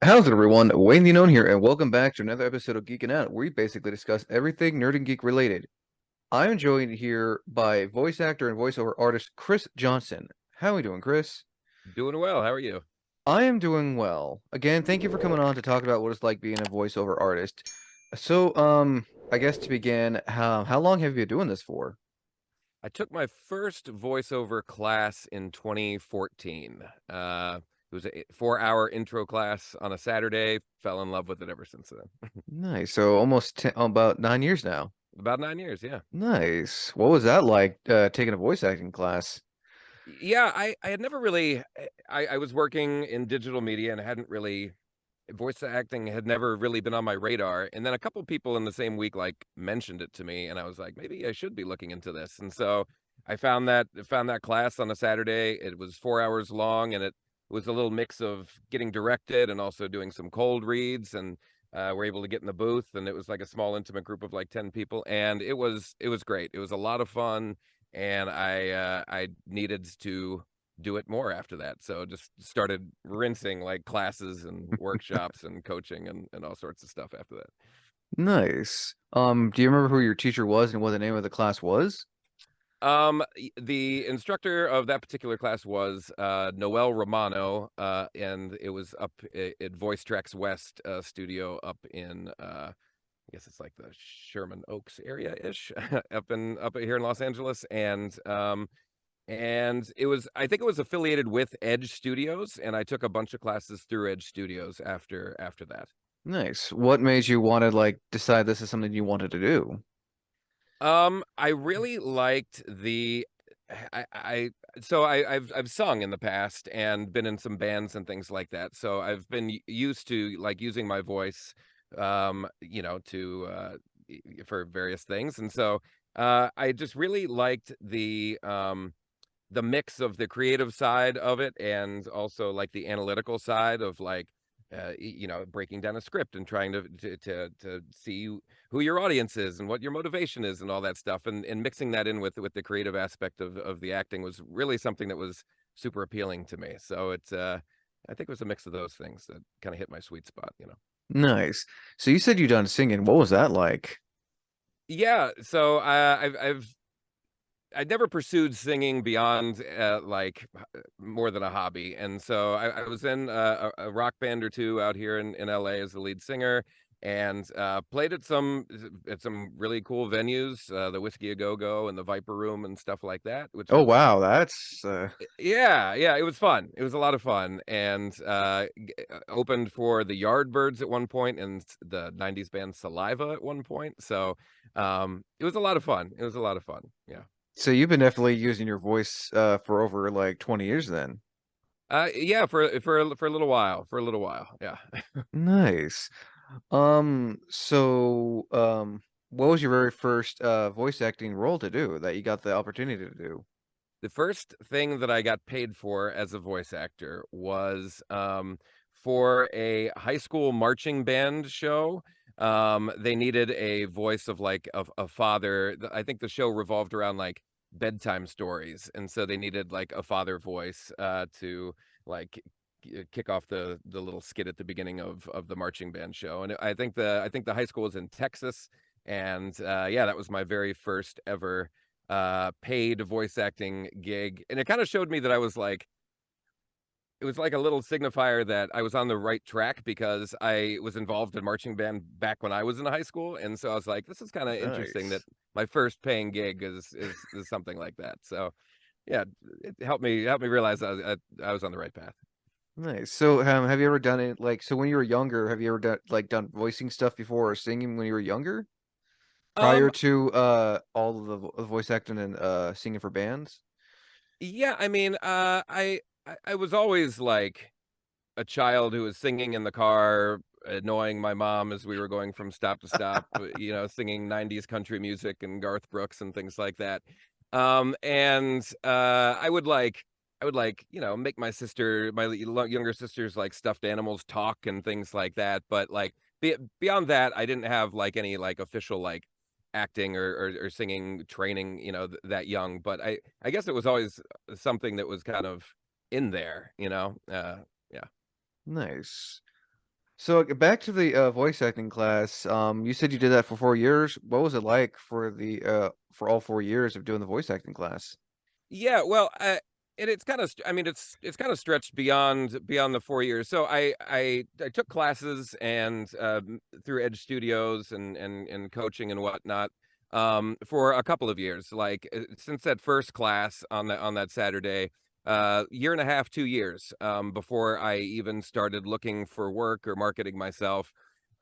How's it, everyone? Wayne the Unknown here, and welcome back to another episode of Geeking Out, where we basically discuss everything nerd and geek related. I'm joined here by voice actor and voiceover artist Chris Johnson. How are we doing, Chris? Doing well. How are you? I am doing well. Again, thank you for coming on to talk about what it's like being a voiceover artist. I guess to begin, how long have you been doing this for? I took my first voiceover class in 2014. It was a 4-hour intro class on a Saturday. Fell in love with it ever since then. Nice. So almost about 9 years now. About 9 years, yeah. Nice. What was that like, taking a voice acting class? Yeah, I had never really I was working in digital media and hadn't really voice acting had never really been on my radar. And then a couple people in the same week like mentioned it to me, and I was like, maybe I should be looking into this. And so I found that class on a Saturday. It was 4 hours long, and it was a little mix of getting directed and also doing some cold reads. And we're able to get in the booth, and it was like a small intimate group of like 10 people, and it was great. It was a lot of fun, and I needed to do it more after that. So just started rinsing like classes and workshops and coaching and all sorts of stuff after that. Nice. Do you remember who your teacher was and what the name of the class was? The instructor of that particular class was Noel Romano, and it was up at Voice Tracks West studio up in I guess it's like the Sherman Oaks area ish, up here in Los Angeles. And it was, I think it was affiliated with Edge Studios, and I took a bunch of classes through Edge Studios after that. Nice. What made you want to decide this is something you wanted to do? I really liked the I so I've sung in the past and been in some bands and things like that. So I've been used to like using my voice to for various things. And so I just really liked the mix of the creative side of it and also like the analytical side of like breaking down a script and trying to see who your audience is and what your motivation is and all that stuff, and mixing that in with the creative aspect of the acting was really something that was super appealing to me. So it's I think it was a mix of those things that kind of hit my sweet spot. Nice. So you said you done singing. What was that like? Yeah, so I'd never pursued singing beyond more than a hobby, and so I was in a rock band or two out here in LA as the lead singer, and played at some really cool venues, the Whiskey A Go Go and the Viper Room and stuff like that, which Oh was wow, that's yeah, it was fun. It was a lot of fun, and opened for the Yardbirds at one point and the '90s band Saliva at one point. So it was a lot of fun. It was a lot of fun. Yeah. so you've been definitely using your voice for over like 20 years then. Yeah, for a little while, for a little while. Yeah. Nice. What was your very first voice acting role to do that you got the opportunity to do? The first thing that I got paid for as a voice actor was for a high school marching band show. They needed a voice of like a father. I think the show revolved around like bedtime stories, and so they needed like a father voice to like kick off the little skit at the beginning of the marching band show. And I think the high school was in Texas, and yeah, that was my very first ever paid voice acting gig. And it kind of showed me that it was like a little signifier that I was on the right track because I was involved in marching band back when I was in high school. And so I was like, this is kind of interesting that Nice. my first paying gig is something like that. So yeah, it helped me realize I was on the right path. Nice. So, have you ever done it so when you were younger, have you ever done voicing stuff before or singing when you were younger? Prior Um, to all of the voice acting and singing for bands? yeah, I mean, I was always like a child who was singing in the car, annoying my mom as we were going from stop to stop, singing '90s country music and Garth Brooks and things like that. And I would like, make my younger sisters like stuffed animals talk and things like that. But like beyond that, I didn't have like any like official like acting or singing training, that young. But I guess it was always something that was kind of in there. Yeah. Nice. So back to the voice acting class. You said you did that for 4 years. What was it like for the for all 4 years of doing the voice acting class? Yeah, well, it's kind of, I mean, it's kind of stretched beyond the 4 years. So I took classes and through Edge Studios and coaching and whatnot for a couple of years. Like since that first class on that Saturday, year and a half, 2 years before I even started looking for work or marketing myself.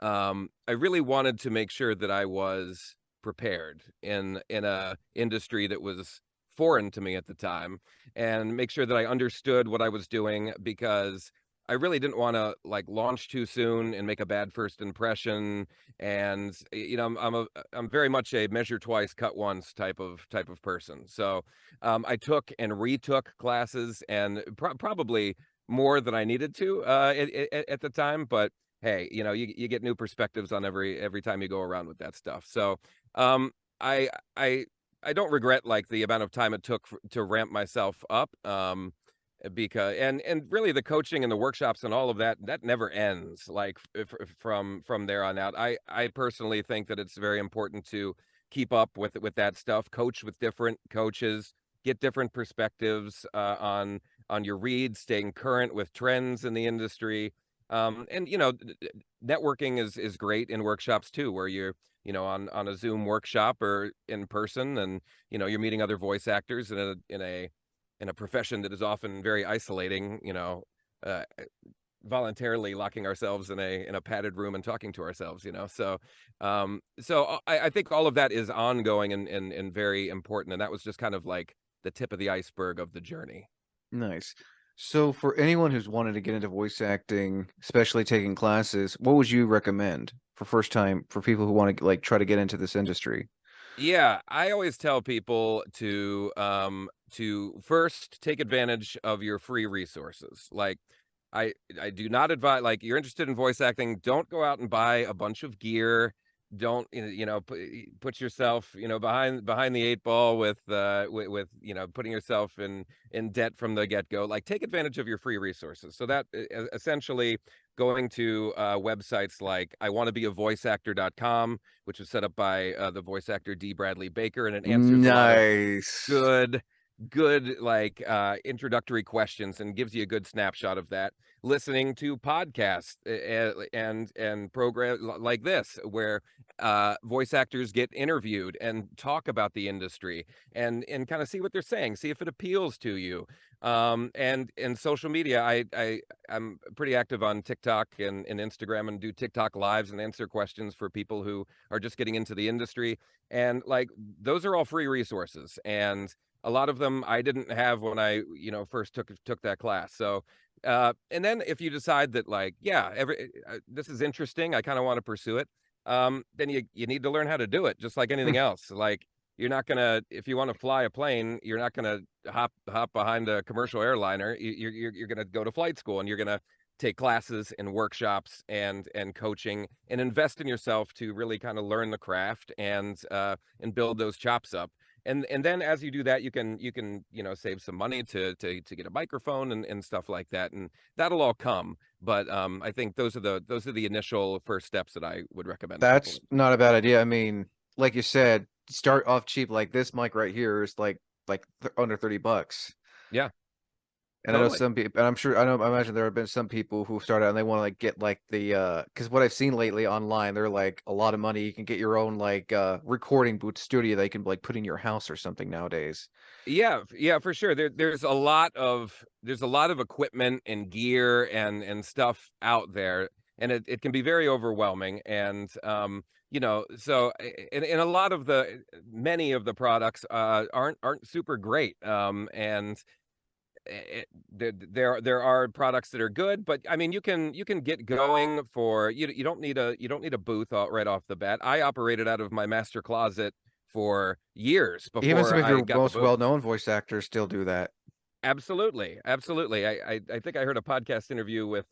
I really wanted to make sure that I was prepared in a industry that was foreign to me at the time, and make sure that I understood what I was doing, because I really didn't want to like launch too soon and make a bad first impression. And I'm very much a measure twice, cut once type of person. So I took and retook classes, and probably more than I needed to at the time. But hey, you get new perspectives on every time you go around with that stuff. So um, I I I don't regret like the amount of time it took to ramp myself up. Because and really the coaching and the workshops and all of that never ends. Like from there on out, I personally think that it's very important to keep up with that stuff. Coach with different coaches, get different perspectives on your reads, staying current with trends in the industry. And networking is great in workshops too, where you're on a Zoom workshop or in person, and you're meeting other voice actors in a profession that is often very isolating. Uh, voluntarily locking ourselves in a padded room and talking to ourselves. So I think all of that is ongoing and very important, and that was just kind of like the tip of the iceberg of the journey. Nice. So for anyone who's wanted to get into voice acting, especially taking classes, what would you recommend for first time for people who want to like try to get into this industry? Yeah, I always tell people to first take advantage of your free resources. Like I do not advise, like, you're interested in voice acting, don't go out and buy a bunch of gear. Don't put yourself behind the eight ball with putting yourself in debt from the get-go. Like, take advantage of your free resources. So that essentially going to websites like I want to be a voiceactor.com, which was set up by the voice actor D. Bradley Baker, and it answers a lot of Nice. good good like introductory questions and gives you a good snapshot of that. Listening to podcasts and programs like this, where voice actors get interviewed and talk about the industry, and kind of see what they're saying, see if it appeals to you. And social media, I'm pretty active on TikTok and Instagram, and do TikTok lives and answer questions for people who are just getting into the industry. And like, those are all free resources, and a lot of them I didn't have when I first took that class. So and then if you decide that, like, yeah, this is interesting, I kind of want to pursue it, then you need to learn how to do it, just like anything else. Like, you're not gonna, if you want to fly a plane, you're not gonna hop behind a commercial airliner. You're gonna go to flight school, and you're gonna take classes and workshops and coaching, and invest in yourself to really kind of learn the craft and build those chops up. And then as you do that, you can save some money to get a microphone and stuff like that, and that'll all come. But I think those are the initial first steps that I would recommend people. That's not a bad idea. I mean, like you said, start off cheap. Like this mic right here is like under $30. Yeah, And I know totally. some people, and I'm sure I imagine there have been some people who start out and they want to like get like the because what I've seen lately online, they're like a lot of money. You can get your own like recording booth studio that you can like put in your house or something nowadays. Yeah, yeah, for sure. There's a lot of equipment and gear and stuff out there, and it can be very overwhelming. And so in a lot of the many of the products aren't super great. And there are products that are good, but I mean, you can get going for, you don't need a booth right off the bat. I operated out of my master closet for years Even before some of I your got the most booth. well-known voice actors still do that. Absolutely, absolutely. I think I heard a podcast interview with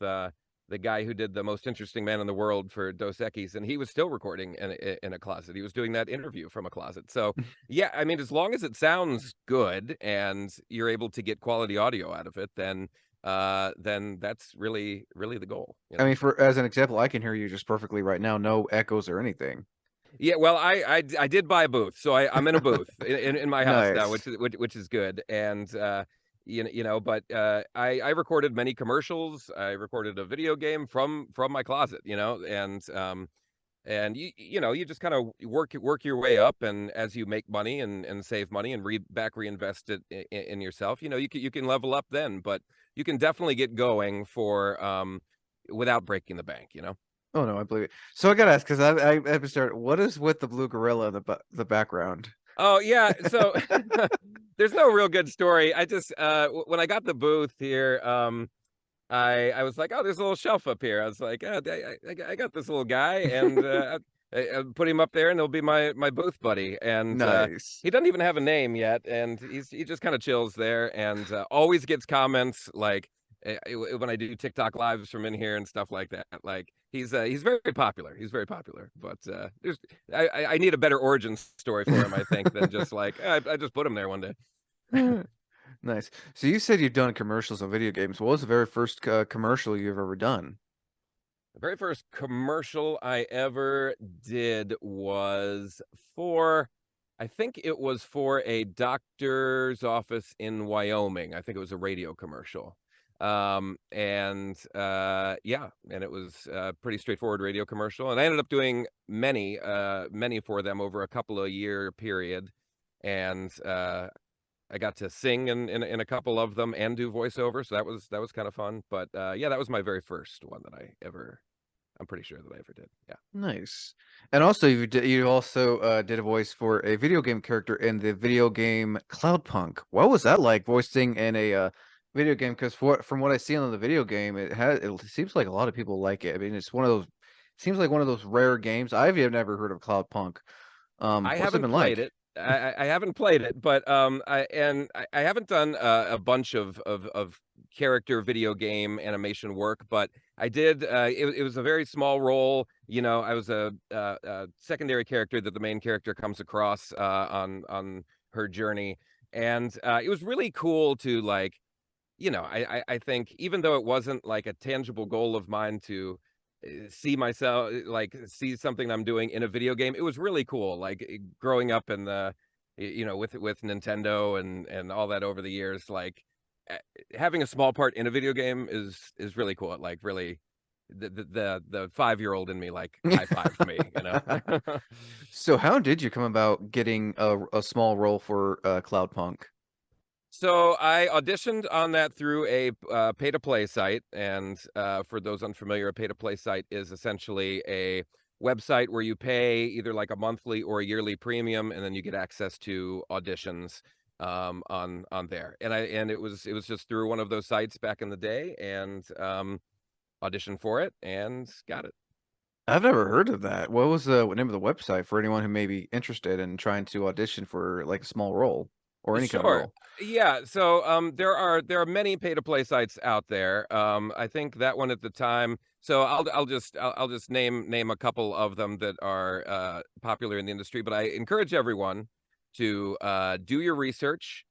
the guy who did The Most Interesting Man in the World for Dos Equis, and he was still recording in a closet. He was doing that interview from a closet. So yeah, I mean, as long as it sounds good and you're able to get quality audio out of it, then then that's really the goal, you I know? mean, for as an example, I can hear you just perfectly right now, no echoes or anything. Yeah, well, I did buy a booth, so I'm in a booth in my house now, Nice. which is good, and, but, I recorded many commercials, I recorded a video game from my closet, and you just kinda work your way up, and as you make money and save money and reinvest it in yourself, you can level up then, but you can definitely get going without breaking the bank, you know? Oh no, I believe it. So I gotta ask because I haven't started. What is with the blue gorilla in the background? Oh, yeah, so there's no real good story. I just, when I got the booth here, I was like, "Oh, there's a little shelf up here." I was like, "Oh, I got this little guy, and, I put him up there, and he'll be my booth buddy," and, Nice. he doesn't even have a name yet, and he just kinda chills there and, always gets comments, like, when I do TikTok lives from in here and stuff like that, like, he's very popular, but, there's I need a better origin story for him, I think, than just like, I just put him there one day." Nice. So you said you've done commercials on video games. What was the very first commercial you've ever done? The very first commercial I ever did was for I think it was for a doctor's office in Wyoming. I think it was a radio commercial. Yeah, and it was a pretty straightforward radio commercial, and I ended up doing many for them over a couple of year period, and, I got to sing in a couple of them and do voiceover, so that was kinda fun, but, yeah, that was my very first one that I'm pretty sure that I ever did, yeah. Nice. And also you also did a voice for a video game character in the video game Cloudpunk. What was that like voicing in a video game? Because from what I see on the video game, it seems like a lot of people like it. I mean, it's one of those seems like one of those rare games. I've never heard of Cloudpunk. I What's it haven't been played like? it. I haven't played it, but, I haven't done a bunch of character video game animation work, but I did, it was a very small role, I was a secondary character that the main character comes across, on her journey, and, it was really cool to, like, I think even though it wasn't like a tangible goal of mine to see myself, like see something I'm doing in a video game, it was really cool. Like growing up in with Nintendo and all that over the years, like eh, having a small part in a video game is really cool. It like really the 5-year-old in me like high fived me. So how did you come about getting a small role for Cloudpunk? So I auditioned on that through a pay to play site, and for those unfamiliar, a pay to play site is essentially a website where you pay either like a monthly or a yearly premium, and then you get access to auditions on there. And it was just through one of those sites back in the day, and auditioned for it and got it. I've never heard of that. What was the name of the website for anyone who may be interested in trying to audition for like a small role or any kind of Sure. role? Yeah, so, there are many pay-to-play sites out there. I think that one at the time so I'll just name a couple of them that are, popular in the industry, but I encourage everyone to, do your research,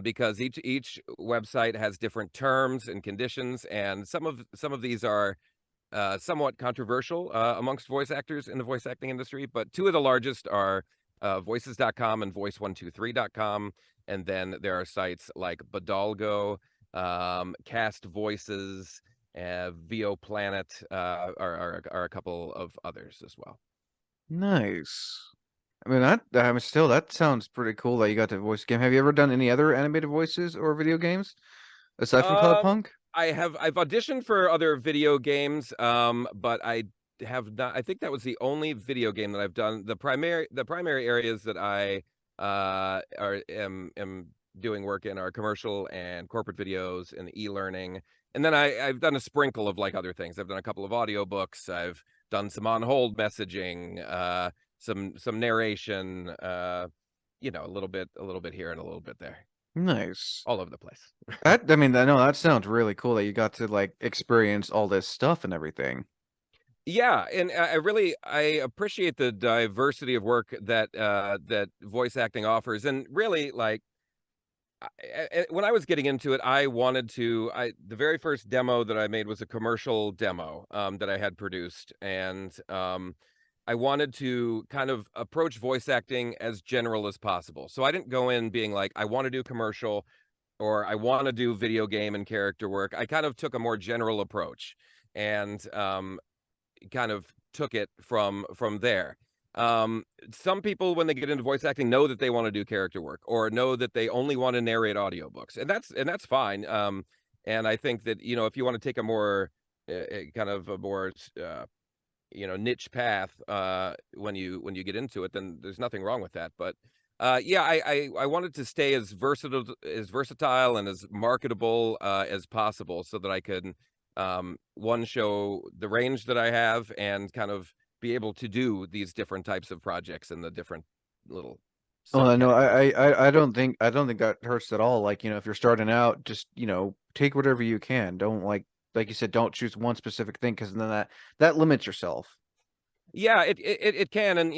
because each website has different terms and conditions, and some of these are, somewhat controversial, amongst voice actors in the voice acting industry, but 2 of the largest are, voices.com and voice123.com, and then there are sites like Bodalgo, Cast Voices, VO Planet, are a couple of others as well. Nice. I mean, I mean, still, that sounds pretty cool that you got to voice a game. Have you ever done any other animated voices or video games aside from Um, Cloudpunk? I've auditioned for other video games, but I have not I think that was the only video game that I've done. The primary areas that I, am doing work in are commercial and corporate videos and e-learning, and then I've done a sprinkle of, like, other things. I've done a couple of audiobooks, I've done some on-hold messaging, some narration, a little bit here and a little bit there, Nice. all over the place. I mean, I know that sounds really cool that you got to like experience all this stuff and everything. Yeah, and I appreciate the diversity of work that voice acting offers, and really, like, when I was getting into it, I wanted to. The very first demo that I made was a commercial demo that I had produced, and I wanted to kind of approach voice acting as general as possible. So I didn't go in being like, I want to do commercial or I want to do video game and character work. I kind of took a more general approach, and kind of took it from there. Some people, when they get into voice acting, know that they want to do character work or know that they only want to narrate audiobooks, and that's fine. And I think that if you want to take a more kind of a more niche path when you get into it, then there's nothing wrong with that. But yeah, I wanted to stay as versatile and as marketable as possible, so that I could one, show the range that I have and kind of be able to do these different types of projects in the different little Well, no, subcategories. I don't think that hurts at all. Like, if you're starting out, just, take whatever you can. Don't like you said, don't choose one specific thing, because then that limits yourself. Yeah, it can, and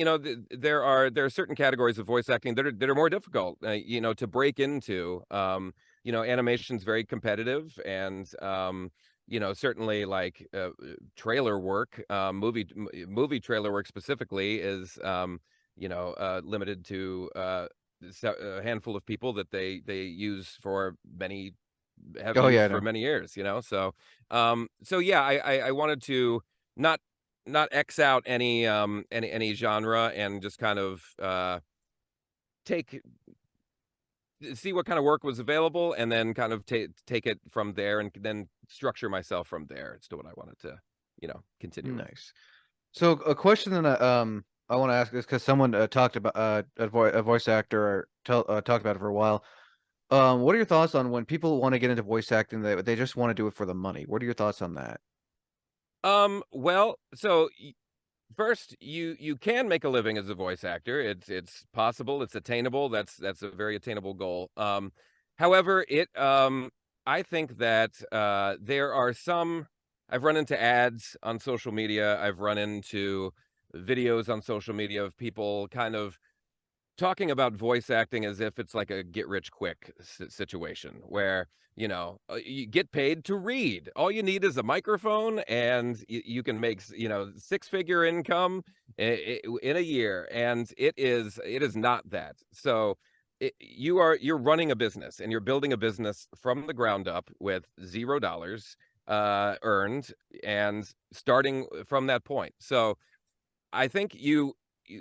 there are certain categories of voice acting that are more difficult, to break into. Animation's very competitive, and certainly like trailer work, movie trailer work specifically is limited to a handful of people that they use for many have Oh yeah, used I for know. many years. So yeah, I wanted to not not X out any genre, and just kind of take see what kind of work was available, and then kind of take it from there, and then structure myself from there as to what I wanted to continue with. Nice. So a question that I want to ask is, because someone talked about a voice actor, or talked about it for a while. What are your thoughts on when people want to get into voice acting, they just want to do it for the money? What are your thoughts on that? Well, so first, you can make a living as a voice actor. It's possible. It's attainable. That's a very attainable goal. However, I think that there are some. I've run into ads on social media. I've run into videos on social media of people kind of talking about voice acting as if it's like a get rich quick situation where you get paid to read. All you need is a microphone, and you can make six-figure income in a year, and it is not that. So you're running a business, and you're building a business from the ground up with $0 earned, and starting from that point. So I think you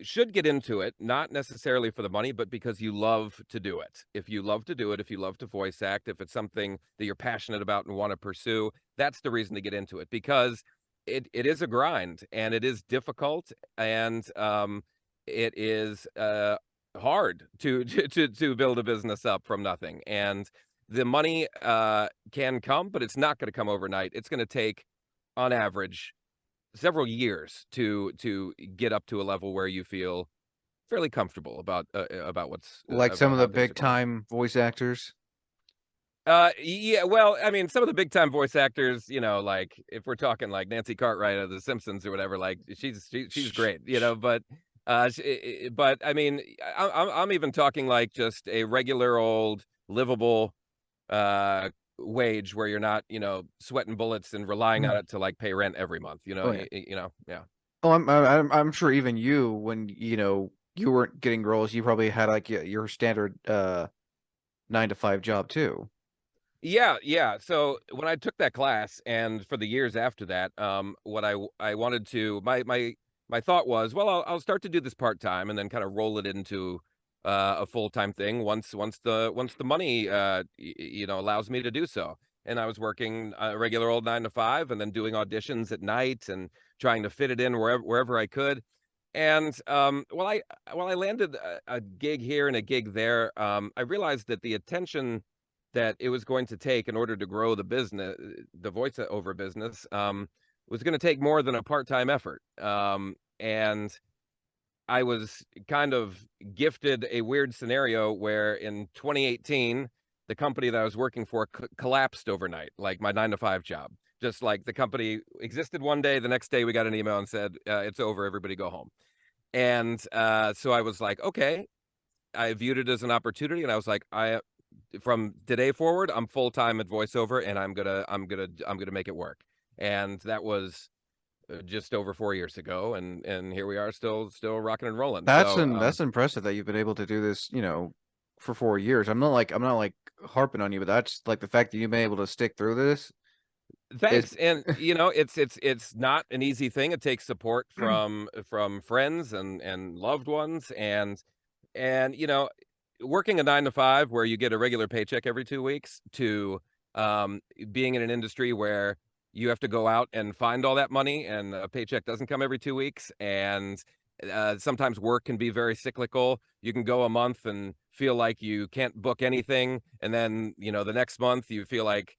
should get into it, not necessarily for the money, but because you love to do it. If you love to do it, if you love to voice act, if it's something that you're passionate about and want to pursue, that's the reason to get into it, because it is a grind, and it is difficult, and it is hard to build a business up from nothing. And the money can come, but it's not going to come overnight. It's going to take, on average, several years to get up to a level where you feel fairly comfortable about what's Like some about of the how things are big going. time voice actors? Yeah, well, I mean, some of the big time voice actors, like if we're talking like Nancy Cartwright of The Simpsons or whatever, like she's Sh- great, sh- but I mean, I'm even talking like just a regular old livable uh wage where you're not sweating bullets and relying on it to like pay rent every month. Oh yeah. Yeah. Oh, I'm sure even you, when you weren't getting roles, you probably had like your standard 9 to 5 job too. Yeah, yeah. So when I took that class, and for the years after that, what I wanted to my thought was, well, I'll start to do this part time, and then kind of roll it into a full time thing once the money allows me to do so. And I was working a regular old 9 to 5, and then doing auditions at night, and trying to fit it in wherever I could. And while I landed a gig here and a gig there, I realized that the attention that it was going to take in order to grow the business, the voiceover business, was going to take more than a part-time effort. And I was kind of gifted a weird scenario where in 2018, the company that I was working for collapsed overnight, like my 9 to 5 job. Just like the company existed one day, the next day we got an email and said, it's over, everybody go home. And so I was like, okay, I viewed it as an opportunity, and I was like, from today forward, I'm full time at voiceover, and I'm gonna make it work. And that was just over 4 years ago, and here we are, still rocking and rolling. So That's impressive that you've been able to do this, for 4 years. I'm not like harping on you, but that's like the fact that you've been able to stick through this is thanks. And it's not an easy thing. It takes support from friends and loved ones, and working a 9 to 5 where you get a regular paycheck every 2 weeks to um, being in an industry where you have to go out and find all that money, and a paycheck doesn't come every 2 weeks. And sometimes work can be very cyclical. You can go a month and feel like you can't book anything, and then the next month you feel like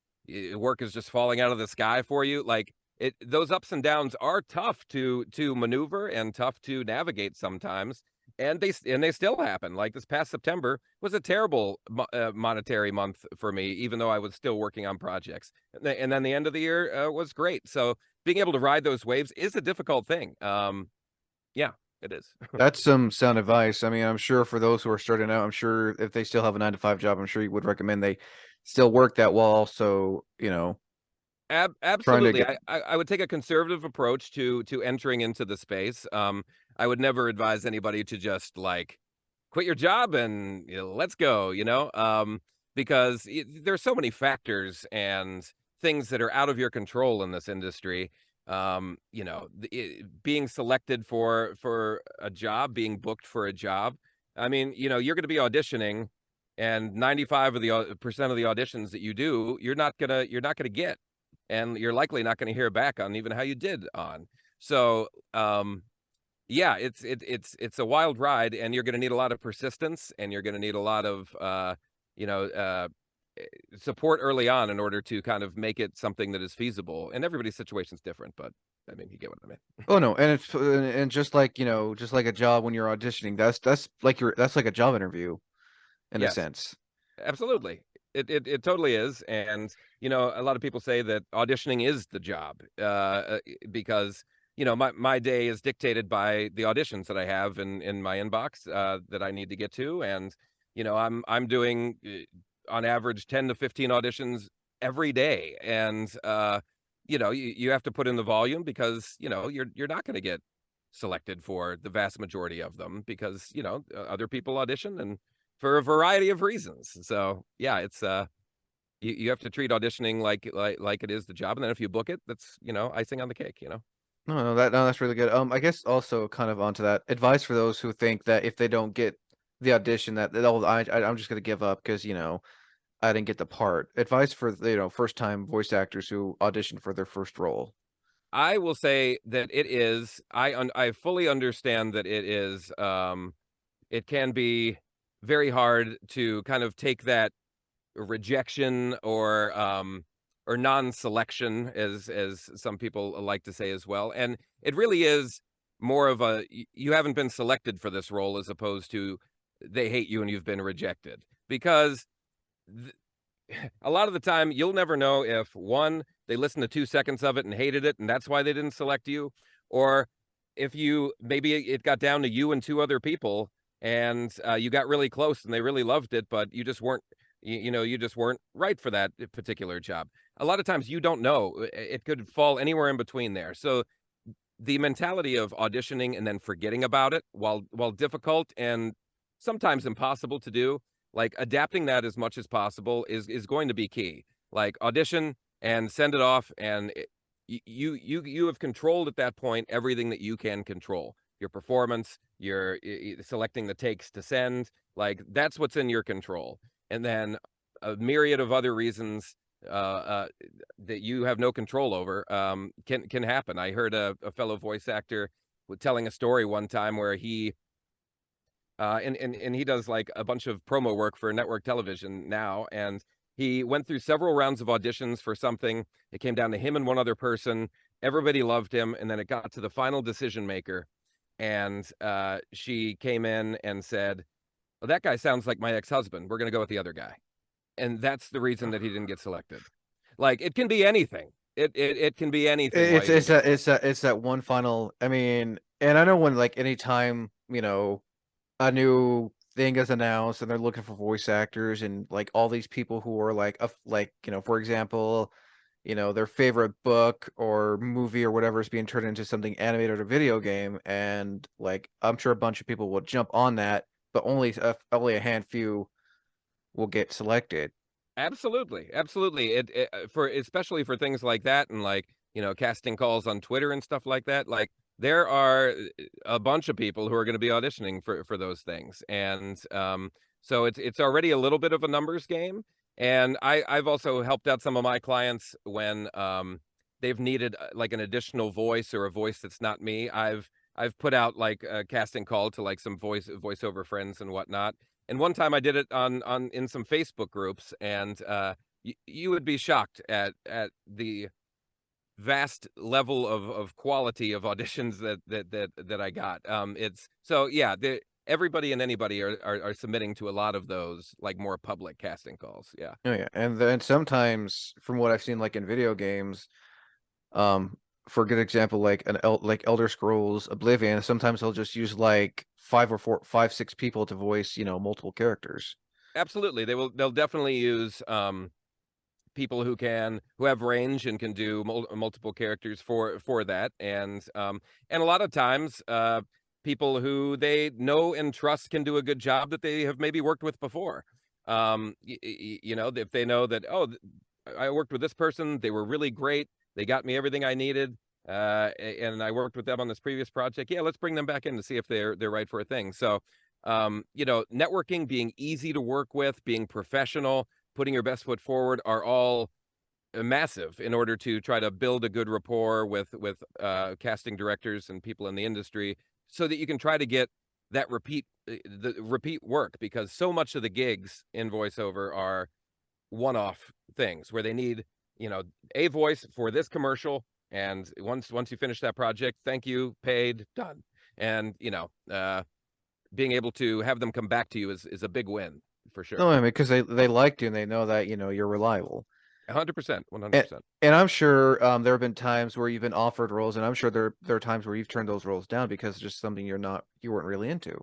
work is just falling out of the sky for you. Like those ups and downs are tough to maneuver and tough to navigate sometimes, and they still happen. Like this past September was a terrible monetary month for me, even though I was still working on projects. And then the end of the year was great. So being able to ride those waves is a difficult thing. Yeah, it is. that's some sound advice. I mean, I'm sure for those who are starting out, I'm sure if they still have a 9 to 5 job, I'm sure you would recommend they still work that while also, trying to Absolutely. get. I would take a conservative approach to entering into the space. I would never advise anybody to just like quit your job and let's go, because there's so many factors and things that are out of your control in this industry. Being selected for a job, being booked for a job. I mean, you're going to be auditioning, and 95 of the percent of the auditions that you do, you're not gonna get, and you're likely not going to hear back on even how you did on. So, yeah, it's a wild ride, and you're going to need a lot of persistence, and you're going to need a lot of you know uh, support early on in order to kind of make it something that is feasible. And everybody's situation's different, but I mean, you get what I mean. Oh no, and it's and just like, just like a job when you're auditioning, that's like a job interview in a Yes, sense. absolutely. It totally is. And a lot of people say that auditioning is the job, because my day is dictated by the auditions that I have in my inbox that I need to get to. And I'm doing on average 10 to 15 auditions every day. And you have to put in the volume, because you're not going to get selected for the vast majority of them, because other people audition, and for a variety of reasons. So yeah, it's you have to treat auditioning like it is the job, and then if you book it, that's icing on the cake. No, that's really good. I guess also kind of onto that advice for those who think that if they don't get the audition that I'm just gonna give up because I didn't get the part. Advice for first time voice actors who audition for their first role. I will say that it is. I fully understand that it is. It can be very hard to kind of take that rejection or non-selection, as some people like to say as well. And it really is more of a you haven't been selected for this role, as opposed to they hate you and you've been rejected. Because th- a lot of the time you'll never know if, one, they listened to 2 seconds of it and hated it and that's why they didn't select you, or if you maybe it got down to you and two other people, and you got really close and they really loved it, but you just weren't you just weren't right for that particular job. A lot of times you don't know. It could fall anywhere in between there. So the mentality of auditioning and then forgetting about it, while difficult and sometimes impossible to do, like adapting that as much as possible is going to be key. Like audition and send it off, and you have controlled at that point everything that you can control. Your performance, your selecting the takes to send, like that's what's in your control. And then a myriad of other reasons that you have no control over can happen. I heard a fellow voice actor telling a story one time where he and he does like a bunch of promo work for network television now, and he went through several rounds of auditions for something. It came down to him and one other person. Everybody loved him, and then it got to the final decision maker, and she came in and said, well, that guy sounds like my ex-husband. We're going to go with the other guy. And that's the reason that he didn't get selected. Like it can be anything. It can be anything why It's you didn't it's get that it's selected. that it's that one final. I mean, and I know when like anytime a new thing is announced and they're looking for voice actors and like all these people who are like like, you know, for example, you know, their favorite book or movie or whatever is being turned into something animated or video game, and like I'm sure a bunch of people will jump on that, but only a handful will get selected. Absolutely, absolutely. For especially for things like that, and like, casting calls on Twitter and stuff like that. Like there are a bunch of people who are going to be auditioning for those things, and so it's already a little bit of a numbers game. And I've also helped out some of my clients when they've needed like an additional voice or a voice that's not me. I've put out like a casting call to like some voiceover friends and whatnot, and one time I did it on in some Facebook groups, and you would be shocked at the vast level of quality of auditions that I got. It's so yeah, everybody and anybody are submitting to a lot of those like more public casting calls. Yeah, Oh yeah, and then sometimes from what I've seen like in video games, um for a good example, like like Elder Scrolls Oblivion, sometimes they'll just use like five, six people to voice, you know, multiple characters. absolutely. They'll definitely use people who have range and can do multiple characters for that, and a lot of times people who they know and trust can do a good job that they have maybe worked with before. If they know that, oh, I worked with this person, they were really great, they got me everything I needed, and I worked with them on this previous project, yeah, let's bring them back in to see if they're right for a thing. So networking, being easy to work with, being professional, putting your best foot forward are all massive in order to try to build a good rapport with casting directors and people in the industry, so that you can try to get that the repeat work, because so much of the gigs in voiceover are one-off things where they need, a voice for this commercial, and once you finish that project, thank you, paid, done. And being able to have them come back to you is a big win for No, sure. I mean, because they liked you and they know that, you know, you're reliable. 100%, And 100%. and I'm sure there have been times where you've been offered roles, and I'm sure there are times where you've turned those roles down because it's just something you weren't really into.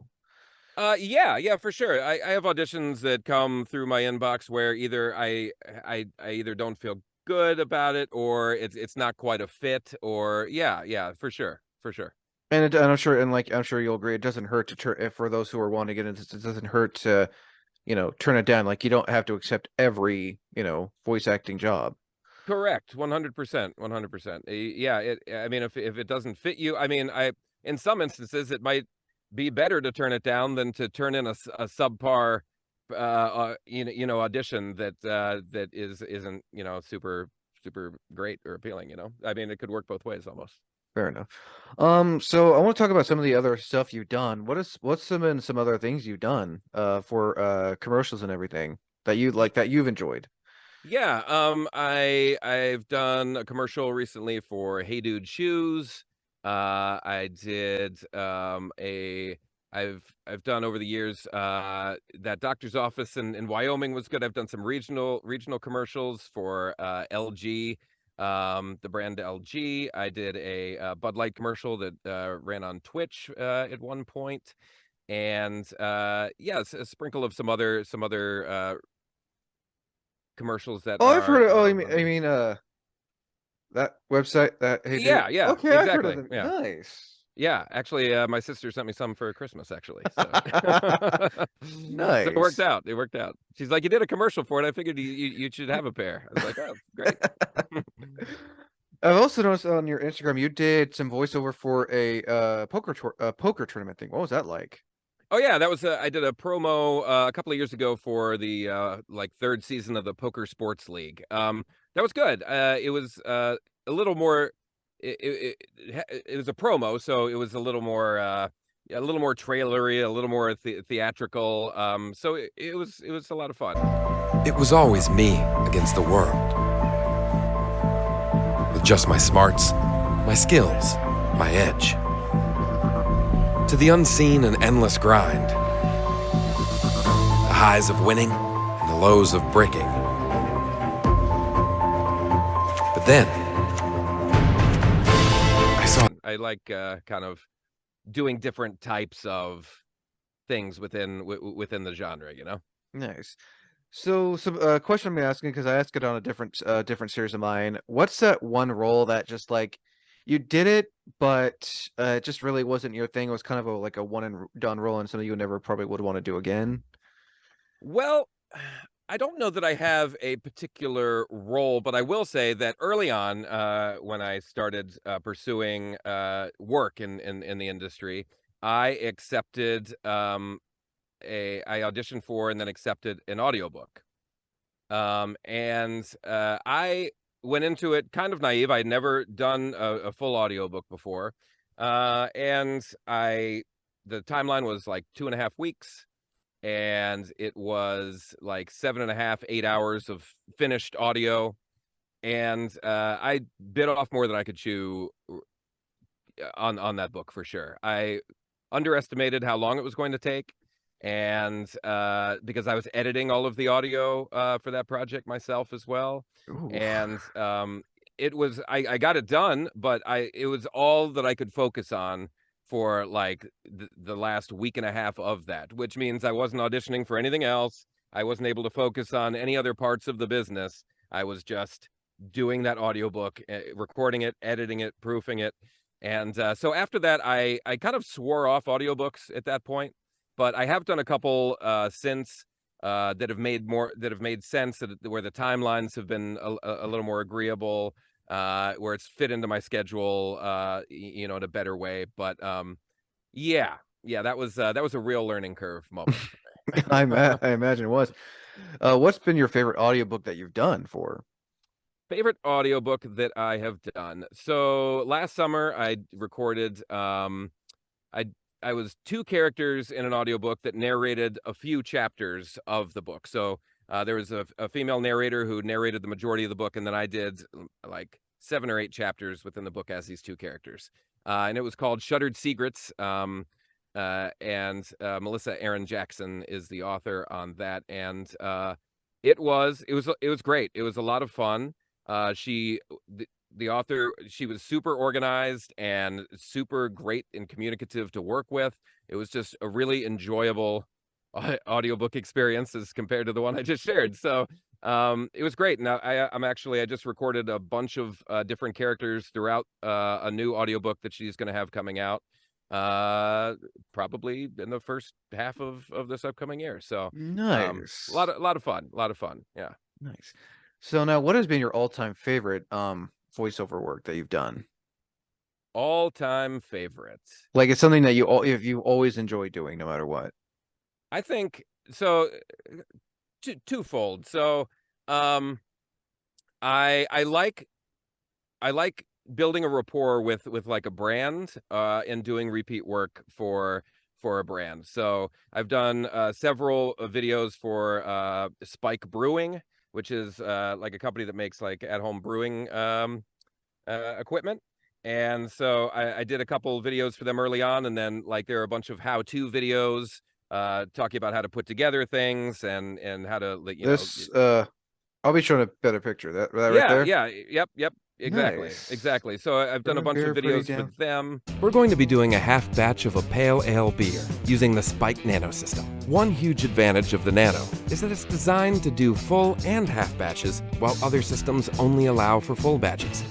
Yeah, for sure. I have auditions that come through my inbox where either I either don't feel good about it, or it's not quite a fit, or yeah, for sure, for sure. And I'm sure, and like I'm sure you'll agree, it doesn't hurt to turn for those who are wanting to get into this, it doesn't hurt to, you know, turn it down. Like you don't have to accept every, you know, voice acting job. Correct, 100%, 100%. Yeah, I mean, if it doesn't fit you, I mean, in some instances it might be better to turn it down than to turn in a subpar, audition that isn't super great or appealing. I mean, it could work both ways almost. Fair enough. So I want to talk about some of the other stuff you've done. What's some other things you've done for commercials and everything that you like that you've enjoyed? Yeah, I've done a commercial recently for Hey Dude Shoes. I did I've done over the years that doctor's office in Wyoming was good. I've done some regional commercials for LG, the brand LG. I did a Bud Light commercial that ran on Twitch at one point, and yeah, a sprinkle of some other commercials that Oh, I've heard are of, oh, I running. mean, that website that Hey Dude. Yeah, Okay, I've heard of exactly. them. Yeah. Nice. Yeah, actually, my sister sent me some for Christmas, actually, so so it worked Nice. out, it worked out. She's like, "You did a commercial for it, I figured you should have a pair." I was like, "Oh, great." I've also noticed on your Instagram you did some voiceover for a poker tournament thing. What was that like? Oh, yeah, that was I did a promo, a couple of years ago for the, like, 3rd season of the Poker Sports League. That was good. It was, a little more it was a promo, so it was a little more trailery, a little more theatrical, so it was a lot of fun. It was always me against the world. With just my smarts, my skills, my edge. To the unseen and endless grind. The highs of winning and the lows of breaking. But then, I saw I like, kind of doing different types of things within within the genre, you know. Nice. So, some question I'm asking because I asked it on a different series of mine. What's that one role that just like you did it, but it just really wasn't your thing? It was kind of like a one and done role, and something you never probably would want to do again. Well, I don't know that I have a particular role, but I will say that early on, when I started pursuing work in the industry, I accepted I auditioned for and then accepted an audiobook. And I went into it kind of naive. I had never done a full audiobook before. And the timeline was like 2.5 weeks, and it was like 7.5, 8 hours of finished audio. And I bit off more than I could chew on that book for sure. I underestimated how long it was going to take. And because I was editing all of the audio for that project myself as well. Ooh. And it was I got it done, but it was all that I could focus on for like the last week and a half of that, which means I wasn't auditioning for anything else. I wasn't able to focus on any other parts of the business. I was just doing that audiobook, recording it, editing it, proofing it. And so after that, I kind of swore off audiobooks at that point. But I have done a couple since that have made sense, where the timelines have been a little more agreeable, where it's fit into my schedule, in a better way. But yeah, that was a real learning curve moment. I imagine it was. What's been your favorite audiobook that you've done for? Favorite audiobook that I have done. So last summer I recorded I was two characters in an audiobook that narrated a few chapters of the book. So there was a female narrator who narrated the majority of the book, and then I did like 7 or 8 chapters within the book as these two characters. And it was called Shuttered Secrets. And Melissa Aaron Jackson is the author on that. And it was great. It was a lot of fun. The author, she was super organized and super great and communicative to work with. It was just a really enjoyable audiobook experience as compared to the one I just shared. So it was great. Now I just recorded a bunch of different characters throughout a new audiobook that she's going to have coming out probably in the first half of this upcoming year. So Nice. a lot of fun. Yeah. Nice. So now, what has been your all-time favorite voiceover work that you've done? All-time favorite. Like it's something that you always enjoy doing, no matter what. I think so. Twofold. So, I like building a rapport with like a brand, and doing repeat work for a brand. So I've done several videos for Spike Brewing, which is like a company that makes like at-home brewing equipment. And so I did a couple videos for them early on, and then like there are a bunch of how-to videos talking about how to put together things and how to I'll be showing a better picture. That right there? Yeah, yep. Nice. Exactly. So I've done a bunch of videos for them. We're going to be doing a half batch of a pale ale beer using the Spike Nano system. One huge advantage of the Nano is that it's designed to do full and half batches, while other systems only allow for full batches.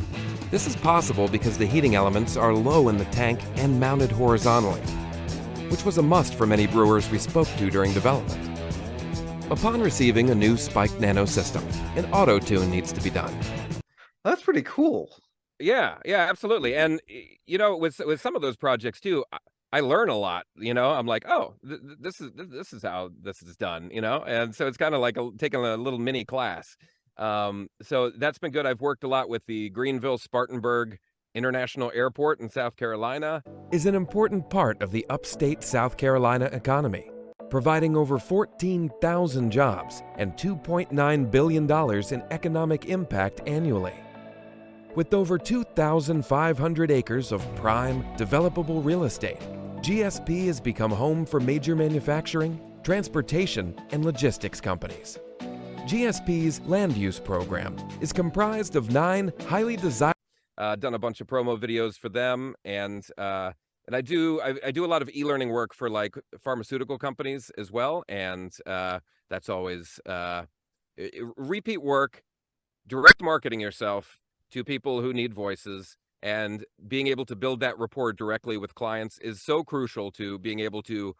This is possible because the heating elements are low in the tank and mounted horizontally, which was a must for many brewers we spoke to during development. Upon receiving a new Spike Nano system, an auto-tune needs to be done. That's pretty cool. Yeah, absolutely. And with some of those projects too, I learn a lot. I'm like, oh, this is how this is done. And so it's kind of like taking a little mini class. So that's been good. I've worked a lot with the Greenville Spartanburg International Airport in South Carolina. Is an important part of the upstate South Carolina economy, providing over 14,000 jobs and $2.9 billion in economic impact annually. With over 2,500 acres of prime, developable real estate, GSP has become home for major manufacturing, transportation, and logistics companies. GSP's land use program is comprised of 9 highly desired... Done a bunch of promo videos for them, and and I do a lot of e-learning work for like pharmaceutical companies as well, and that's always repeat work, direct marketing yourself to people who need voices, and being able to build that rapport directly with clients is so crucial to being able to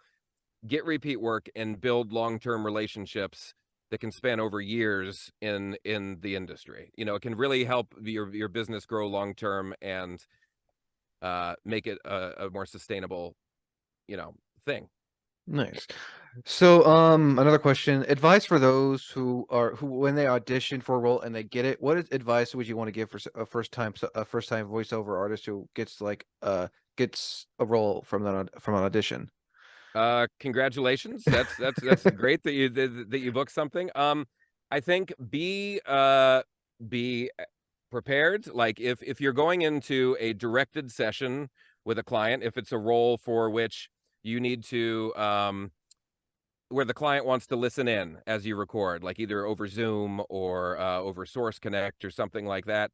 get repeat work and build long-term relationships that can span over years in the industry. You know, it can really help your business grow long term and make it a more sustainable, thing. Nice. So, another question. Advice for those who when they audition for a role and they get it, what advice would you want to give for a first time voiceover artist who gets gets a role from from an audition? Congratulations. That's great that you booked something. I think be prepared. Like if you're going into a directed session with a client, if it's a role for which you need to where the client wants to listen in as you record, like either over Zoom or over Source Connect or something like that.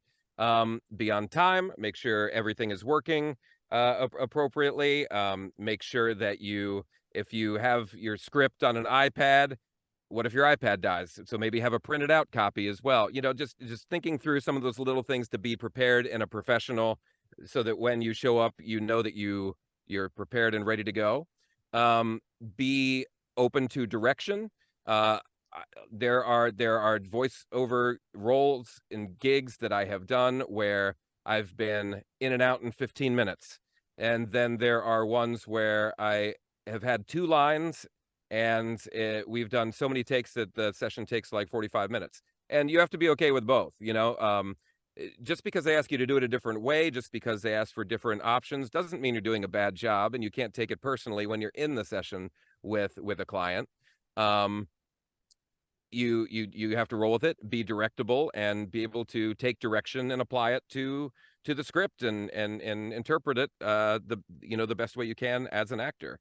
Be on time, make sure everything is working appropriately. Make sure that if you have your script on an iPad, what if your iPad dies? So maybe have a printed out copy as well. You know, just thinking through some of those little things to be prepared and a professional, so that when you show up, you know that you're prepared and ready to go. Be open to direction. Uh, there are voiceover roles and gigs that I have done where I've been in and out in 15 minutes. And then there are ones where I have had 2 lines and we've done so many takes that the session takes like 45 minutes. And you have to be okay with both, just because they ask you to do it a different way, just because they ask for different options, doesn't mean you're doing a bad job, and you can't take it personally when you're in the session with a client. You have to roll with it, be directable, and be able to take direction and apply it to the script and interpret it the best way you can as an actor.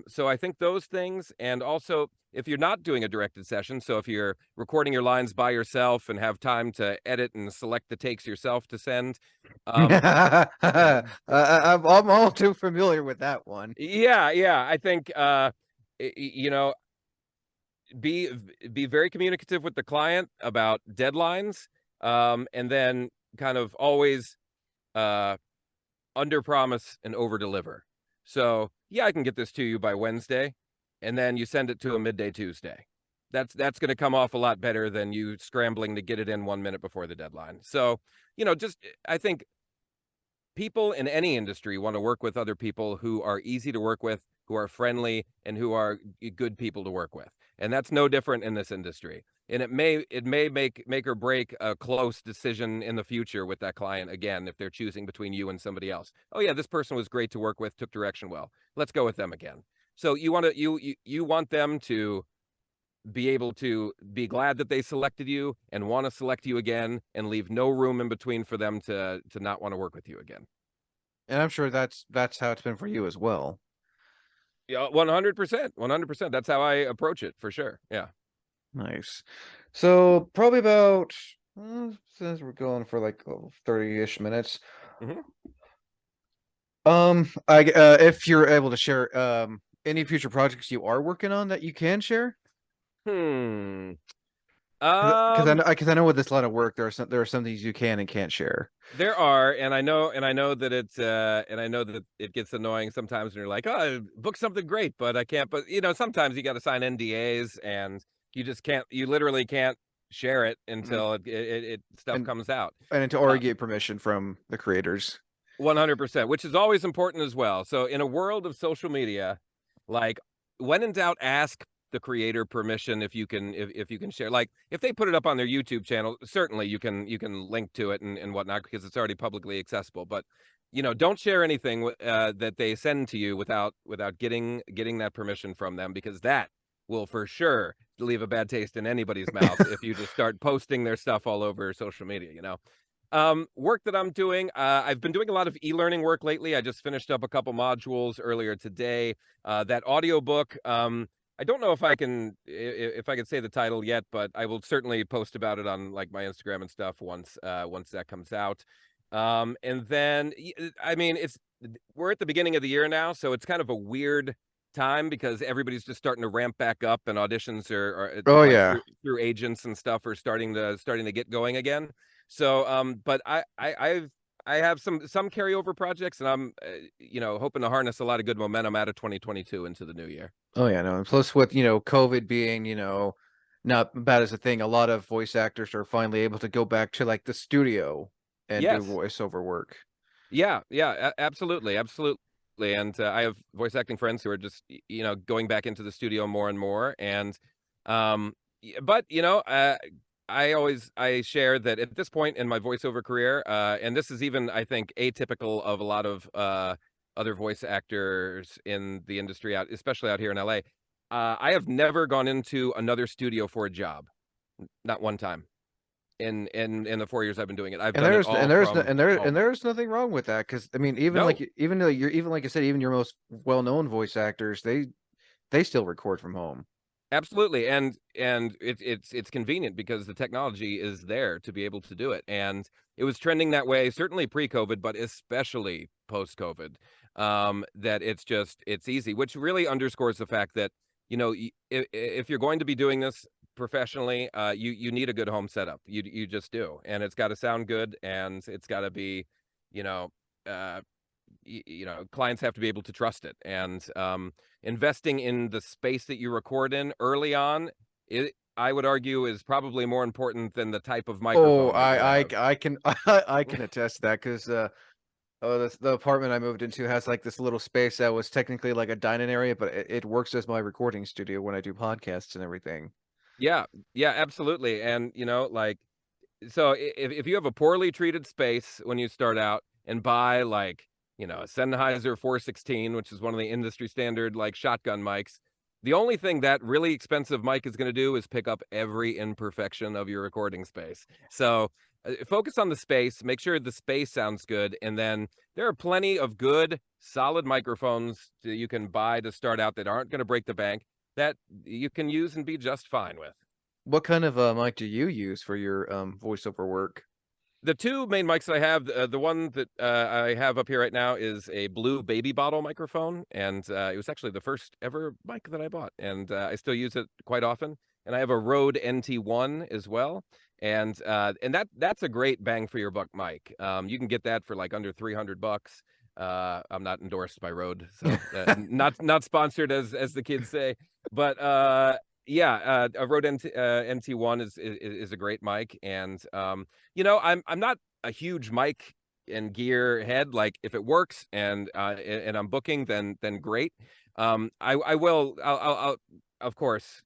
So I think those things, and also if you're not doing a directed session, so if you're recording your lines by yourself and have time to edit and select the takes yourself to send, I'm all too familiar with that one. yeah, I think be very communicative with the client about deadlines, and then kind of always under promise and over deliver. So yeah, I can get this to you by Wednesday, and then you send it to a midday Tuesday. That's going to come off a lot better than you scrambling to get it in 1 minute before the deadline. So, I think people in any industry want to work with other people who are easy to work with, who are friendly, and who are good people to work with. And that's no different in this industry. And it may make or break a close decision in the future with that client again, if they're choosing between you and somebody else. Oh yeah, this person was great to work with, took direction well. Let's go with them again. So you want them to be able to be glad that they selected you and want to select you again, and leave no room in between for them to not want to work with you again. And I'm sure that's how it's been for you as well. Yeah, 100%. 100%. That's how I approach it, for sure. Yeah. Nice. So probably about since we're going for like 30-ish minutes. Mhm. If you're able to share any future projects you are working on that you can share. Because I know with this line of work there are some things you can and can't share. There are, and I know that it gets annoying sometimes when you're like, oh, book something great, but I can't. But sometimes you got to sign NDAs, and you literally can't share it until stuff comes out. And to already get permission from the creators. 100%, which is always important as well. So in a world of social media, like, when in doubt, ask the creator permission if you can share. Like, if they put it up on their YouTube channel, certainly you can link to it and whatnot, because it's already publicly accessible. But don't share anything that they send to you without getting that permission from them, because that will for sure leave a bad taste in anybody's mouth if you just start posting their stuff all over social media. Work that I'm doing, I've been doing a lot of e-learning work lately. I just finished up a couple modules earlier today. That audiobook, I don't know if I can say the title yet, but I will certainly post about it on like my Instagram and stuff once that comes out. And then, I mean, it's we're at the beginning of the year now, so it's kind of a weird time because everybody's just starting to ramp back up, and auditions are Oh like yeah. through agents and stuff are starting to get going again. So, but I have some carryover projects, and I'm hoping to harness a lot of good momentum out of 2022 into the new year. Oh yeah, no. And plus with, COVID being, not bad as a thing, a lot of voice actors are finally able to go back to like the studio and do Yes. voiceover work. Yeah, yeah, absolutely, absolutely. And I have voice acting friends who are just going back into the studio more and more. And but I share that at this point in my voiceover career, and this is even I think atypical of a lot of other voice actors in the industry out, especially out here in LA. I have never gone into another studio for a job, not one time in the 4 years I've been doing it. I've And done it there's all and there's no, from and there and home. there's nothing wrong with that because I mean No, even though you're even like I said even your most well-known voice actors they still record from home. absolutely, and it's convenient because the technology is there to be able to do it, and it was trending that way certainly pre-COVID, but especially post-COVID. That it's easy, which really underscores the fact that if you're going to be doing this professionally, you need a good home setup. You just do, and it's got to sound good, and it's got to be, you know, uh, clients have to be able to trust it, and investing in the space that you record in early on, I would argue is probably more important than the type of Oh, microphone that you have. I can I can attest to that because the apartment I moved into has like this little space that was technically like a dining area, but it works as my recording studio when I do podcasts and everything. Yeah, yeah, absolutely. And like, so if you have a poorly treated space when you start out and buy like a Sennheiser 416, which is one of the industry standard like shotgun mics, the only thing that really expensive mic is going to do is pick up every imperfection of your recording space. So focus on the space, make sure the space sounds good, and then there are plenty of good solid microphones that you can buy to start out that aren't going to break the bank, that you can use and be just fine with. What kind of mic do you use for your voiceover work? The two main mics that I have, the one that I have up here right now is a blue baby bottle microphone, and it was actually the first ever mic that I bought, and I still use it quite often. And I have a Rode NT1 as well, and that's a great bang for your buck mic. You can get that for like under $300. I'm not endorsed by Rode, so not sponsored as the kids say, but yeah, a Rode NT1 is a great mic, and I'm not a huge mic and gear head. Like if it works and I'm booking, then great. I will. I'll of course,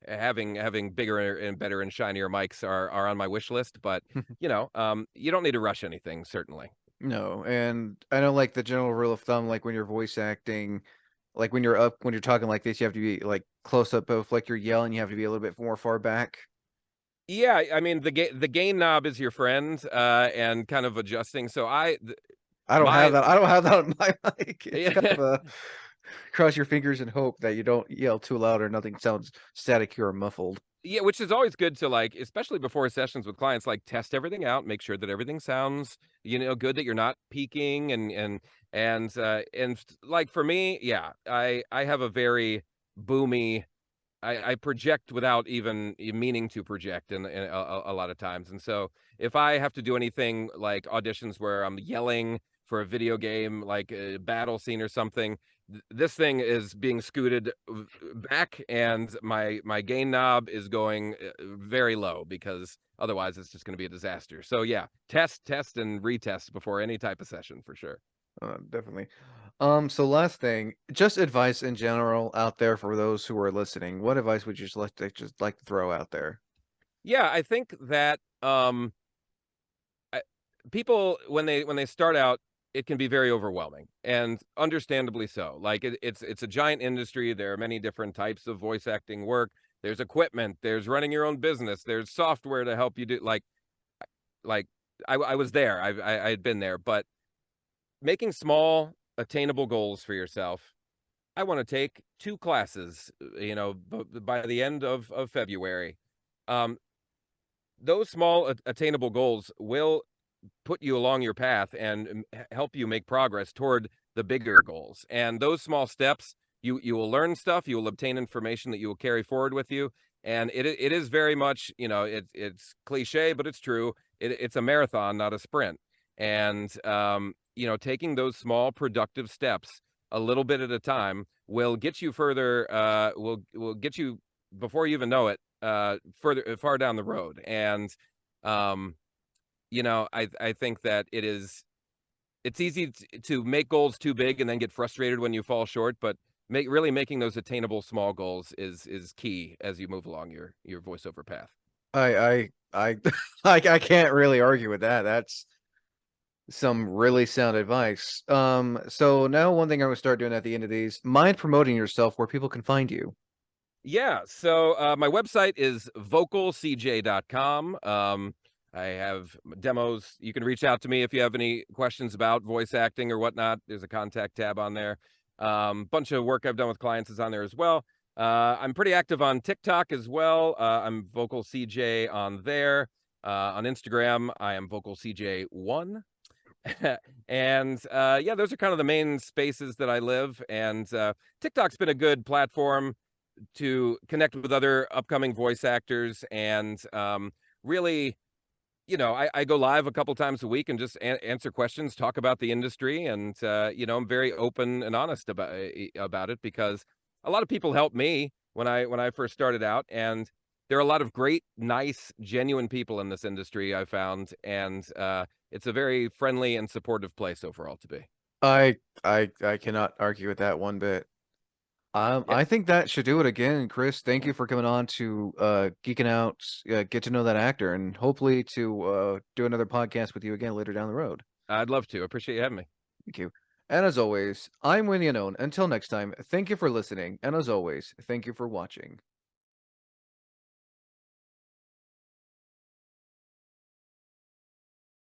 having bigger and better and shinier mics are on my wish list, but you don't need to rush anything, certainly. No, and I know like the general rule of thumb, like when you're voice acting, like when you're talking like this, you have to be like close up. Both like you're yelling, you have to be a little bit more far back. Yeah, I mean the gain knob is your friend, and kind of adjusting. So I don't have my that. I don't have that on my mic. It's kind yeah. of a cross your fingers and hope that you don't yell too loud or nothing sounds staticky or muffled. Yeah, which is always good to like, especially before sessions with clients, like test everything out, make sure that everything sounds, good, that you're not peaking like for me, yeah, I have a very boomy. I project without even meaning to project in a lot of times, and so if I have to do anything like auditions where I'm yelling for a video game, like a battle scene or something, this thing is being scooted back, and my gain knob is going very low because otherwise it's just going to be a disaster. So yeah, test and retest before any type of session for sure. Definitely. So last thing, just advice in general out there for those who are listening. What advice would you just like to throw out there? Yeah, I think that I, people when they start out, it can be very overwhelming, and understandably so. Like it's a giant industry. There are many different types of voice acting work. There's equipment. There's running your own business. There's software to help you do like I was there. I had been there, but making small attainable goals for yourself. I want to take 2 classes, by the end of February. Um, those small attainable goals will put you along your path and help you make progress toward the bigger goals. And those small steps, you will learn stuff, you will obtain information that you will carry forward with you. And it is very much, it's cliche, but it's true. It's a marathon, not a sprint. And taking those small productive steps a little bit at a time will get you further, will get you, before you even know it, far down the road. And I think that it's easy to make goals too big and then get frustrated when you fall short, but really making those attainable small goals is key as you move along your voiceover path. I can't really argue with that. That's some really sound advice. So now one thing I'm gonna start doing at the end of these, mind promoting yourself where people can find you. Yeah, so my website is vocalcj.com. I have demos. You can reach out to me if you have any questions about voice acting or whatnot. There's a contact tab on there. Bunch of work I've done with clients is on there as well. I'm pretty active on TikTok as well. I'm vocalcj on there. On Instagram, I am vocalcj1. And yeah, those are kind of the main spaces that I live. And TikTok's been a good platform to connect with other upcoming voice actors. And really, I go live a couple times a week and just answer questions, talk about the industry. And I'm very open and honest about it, because a lot of people helped me when I first started out. And there are a lot of great, nice, genuine people in this industry, I found. And it's a very friendly and supportive place overall to be. I cannot argue with that one bit. Yeah. I think that should do it again, Chris. Thank you for coming on to Geeking Out, get to know that actor, and hopefully to do another podcast with you again later down the road. I'd love to. Appreciate you having me. Thank you. And as always, I'm Winnie Unknown. Until next time, thank you for listening, and as always, thank you for watching.